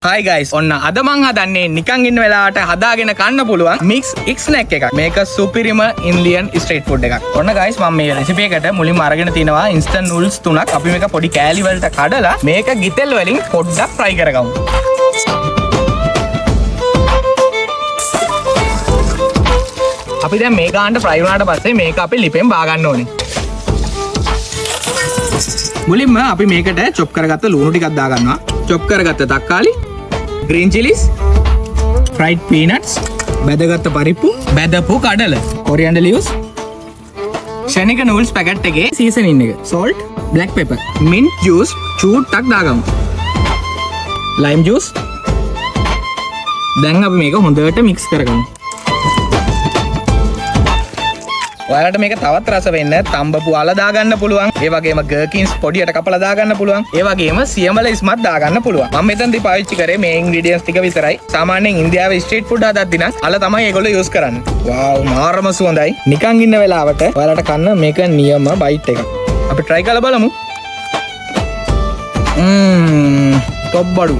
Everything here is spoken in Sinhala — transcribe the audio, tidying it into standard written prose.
Hi guys, ඔන්න අද මං හදන්නේ නිකන් ඉන්න වෙලාවට හදාගෙන කන්න පුළුවන් mix X snack එකක්. මේක සුපිරිම ඉන්දියන් ස්ට්‍රීට් ෆුඩ් එකක්. ඔන්න guys මම මේ රෙසිපි එකට මුලින්ම අරගෙන තිනවා instant noodles 3ක්. අපි මේක පොඩි කෑලි වලට කඩලා මේක ගිතෙල් වලින් පොඩ්ඩක් fry කරගමු. අපි දැන් මේ ගානට fry වුණාට පස්සේ මේක අපි ලිපෙන් බා ගන්න ඕනේ. මුලින්ම අපි මේකට chop කරගත්ත ලුණු ටිකක් දා ගන්නවා. chop කරගත්ත තක්කාලි, green chilies, fried peanuts, බැදගත්ත පරිප්පු, බැදපු කඩල, coriander leaves, ශනික noodles packet එකේ seasoning එක, salt, black pepper, mint juice චූට්ටක් දාගමු. lime juice. දැන් අපි මේක හොඳට mix කරගමු. ඔයාලට මේක තවත් රස වෙන්න තඹපු අල දාගන්න පුළුවන්. ඒ වගේම ගර්කින්ස් පොඩියට කපලා දාගන්න පුළුවන්. ඒ වගේම සියඹල ඉස්මත් දාගන්න පුළුවන්. මම මෙතනදී පාවිච්චි කරේ මේ ඉන්ග්‍රීඩියන්ට්ස් ටික විතරයි. සාමාන්‍යයෙන් ඉන්දියාවේ ස්ට්‍රීට් ෆුඩ් හදද්දී නම් අල තමයි ඒගොල්ලෝ යූස් කරන්නේ. වාව් මාරම සුවඳයි. නිකන් ඉන්න වෙලාවට ඔයාලට කන්න මේක නියම බයිට් එකක්. අපි try කරලා බලමු. ටොප් බඩු.